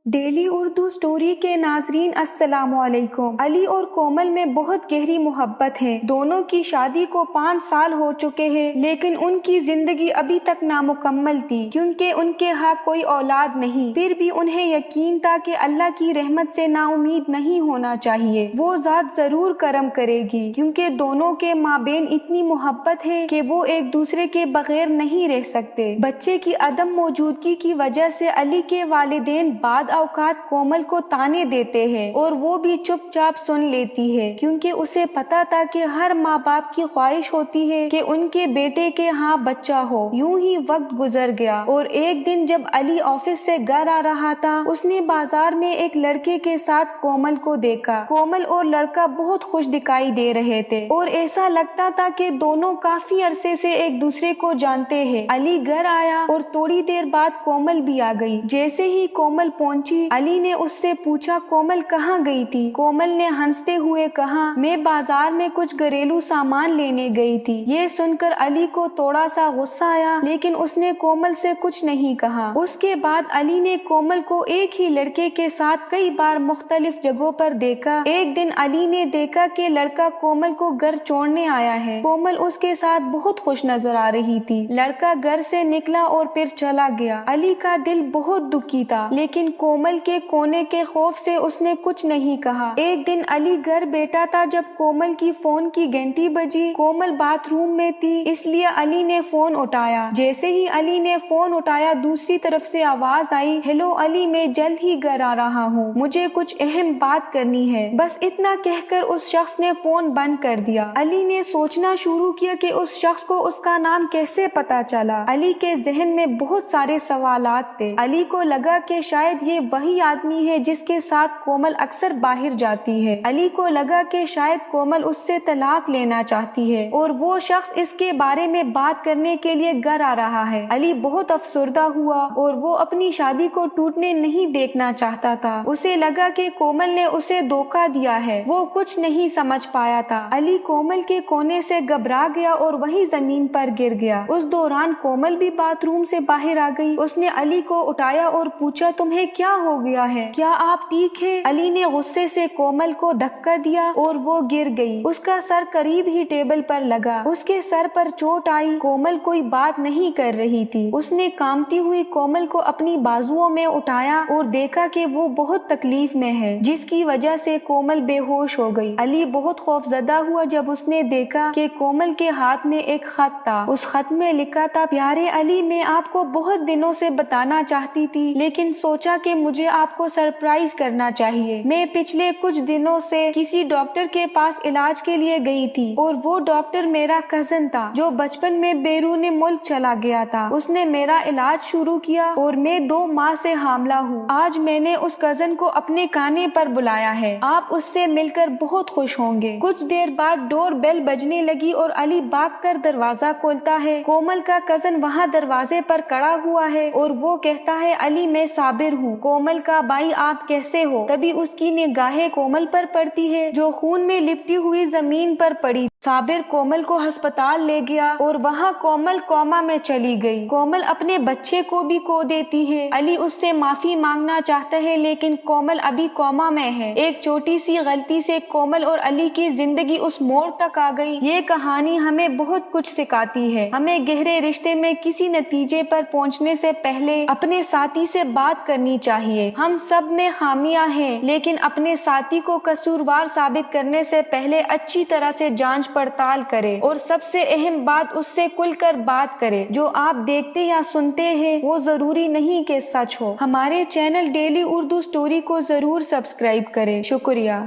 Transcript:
Daily Urdu story کے ناظرین السلام علیکم۔ علی اور کومل میں بہت گہری محبت ہے۔ دونوں کی شادی کو 5 سال ہو چکے ہیں، لیکن ان کی زندگی ابھی تک نامکمل تھی کیونکہ ان کے ہاں کوئی اولاد نہیں۔ پھر بھی انہیں یقین تھا کہ اللہ کی رحمت سے نا امید نہیں ہونا چاہیے، وہ ذات ضرور کرم کرے گی، کیونکہ دونوں کے مابین اتنی محبت ہے کہ وہ ایک دوسرے کے بغیر نہیں رہ سکتے۔ بچے کی عدم موجودگی کی وجہ سے علی کے والدین بعد اوقات کومل کو تانے دیتے ہیں اور وہ بھی چپ چاپ سن لیتی ہے، کیونکہ اسے پتا تھا کہ ہر ماں باپ کی خواہش ہوتی ہے کہ ان کے بیٹے کے ہاں بچہ ہو۔ یوں ہی وقت گزر گیا اور ایک دن جب علی آفس سے گھر آ رہا تھا، اس نے بازار میں ایک لڑکے کے ساتھ کومل کو دیکھا۔ کومل اور لڑکا بہت خوش دکھائی دے رہے تھے اور ایسا لگتا تھا کہ دونوں کافی عرصے سے ایک دوسرے کو جانتے ہیں۔ علی گھر آیا اور تھوڑی دیر بعد کومل بھی آ گئی۔ جیسے ہی کومل پہنچی، علی نے اس سے پوچھا، کومل کہاں گئی تھی؟ کومل نے ہنستے ہوئے کہا، میں بازار میں کچھ گھریلو سامان لینے گئی تھی۔ یہ سن کر علی کو تھوڑا سا غصہ آیا، لیکن اس نے کومل سے کچھ نہیں کہا۔ اس کے بعد علی نے کومل کو ایک ہی لڑکے کے ساتھ کئی بار مختلف جگہوں پر دیکھا۔ ایک دن علی نے دیکھا کہ لڑکا کومل کو گھر چھوڑنے آیا ہے۔ کومل اس کے ساتھ بہت خوش نظر آ رہی تھی۔ لڑکا گھر سے نکلا اور پھر چلا گیا۔ علی کا دل بہت دکھی تھا، لیکن کومل کے کونے کے خوف سے اس نے کچھ نہیں کہا۔ ایک دن علی گھر بیٹھا تھا جب کومل کی فون کی گھنٹی بجی۔ کومل باتھ روم میں تھی، اس لیے علی نے فون اٹھایا۔ جیسے ہی علی نے فون اٹھایا، دوسری طرف سے آواز آئی، ہیلو علی، میں جلد ہی گھر آ رہا ہوں، مجھے کچھ اہم بات کرنی ہے۔ بس اتنا کہہ کر اس شخص نے فون بند کر دیا۔ علی نے سوچنا شروع کیا کہ اس شخص کو اس کا نام کیسے پتا چلا۔ علی کے ذہن میں بہت سارے سوالات تھے۔ علی کو لگا کہ شاید یہ وہی آدمی ہے جس کے ساتھ کومل اکثر باہر جاتی ہے۔ علی کو لگا کہ شاید کومل اس سے طلاق لینا چاہتی ہے اور وہ شخص اس کے بارے میں بات کرنے کے لیے گھر آ رہا ہے۔ علی بہت افسردہ ہوا اور وہ اپنی شادی کو ٹوٹنے نہیں دیکھنا چاہتا تھا۔ اسے لگا کہ کومل نے اسے دھوکہ دیا ہے، وہ کچھ نہیں سمجھ پایا تھا۔ علی کومل کے کونے سے گھبرا گیا اور وہی زمین پر گر گیا۔ اس دوران کومل بھی باتھ روم سے باہر آ گئی۔ اس نے علی کو اٹھایا اور پوچھا، تمہیں کیا ہو گیا ہے؟ کیا آپ ٹھیک ہے؟ علی نے غصے سے کومل کو دھکا دیا اور وہ گر گئی۔ اس کا سر قریب ہی ٹیبل پر لگا۔ اس کے سر پر چوٹ آئی۔ کومل کوئی بات نہیں کر رہی تھی۔ اس نے کانپتی ہوئی کومل کو اپنی بازوؤں میں اٹھایا اور دیکھا کہ وہ بہت تکلیف میں ہے، جس کی وجہ سے کومل بے ہوش ہو گئی۔ علی بہت خوف زدہ ہوا جب اس نے دیکھا کہ کومل کے ہاتھ میں ایک خط تھا۔ اس خط میں لکھا تھا، پیارے علی، میں آپ کو بہت دنوں سے بتانا چاہتی تھی، لیکن سوچا کہ مجھے آپ کو سرپرائز کرنا چاہیے۔ میں پچھلے کچھ دنوں سے کسی ڈاکٹر کے پاس علاج کے لیے گئی تھی اور وہ ڈاکٹر میرا کزن تھا جو بچپن میں بیرون ملک چلا گیا تھا۔ اس نے میرا علاج شروع کیا اور میں 2 ماہ سے حاملہ ہوں۔ آج میں نے اس کزن کو اپنے کھانے پر بلایا ہے، آپ اس سے مل کر بہت خوش ہوں گے۔ کچھ دیر بعد ڈور بیل بجنے لگی اور علی بھاگ کر دروازہ کھولتا ہے۔ کومل کا کزن وہاں دروازے پر کھڑا ہوا ہے اور وہ کہتا ہے، علی، میں صابر ہوں۔ کومل کا بھائی، آپ کیسے ہو؟ تبھی اس کی نگاہیں کومل پر پڑتی ہے جو خون میں لپٹی ہوئی زمین پر پڑی۔ صابر کومل کو ہسپتال لے گیا اور وہاں کومل کوما میں چلی گئی۔ کومل اپنے بچے کو بھی کھو دیتی ہے۔ علی اس سے معافی مانگنا چاہتا ہے، لیکن کومل ابھی کوما میں ہے۔ ایک چھوٹی سی غلطی سے کومل اور علی کی زندگی اس موڑ تک آ گئی۔ یہ کہانی ہمیں بہت کچھ سکھاتی ہے۔ ہمیں گہرے رشتے میں کسی نتیجے پر پہنچنے سے پہلے اپنے ساتھی سے بات کرنی چاہیے۔ ہم سب میں خامیاں ہیں، لیکن اپنے ساتھی کو قصوروار ثابت کرنے سے پہلے اچھی طرح سے جانچ پڑتال کرے اور سب سے اہم بات، اس سے کھل کر بات کرے۔ جو آپ دیکھتے یا سنتے ہیں وہ ضروری نہیں کہ سچ ہو۔ ہمارے چینل ڈیلی اردو سٹوری کو ضرور سبسکرائب کریں۔ شکریہ۔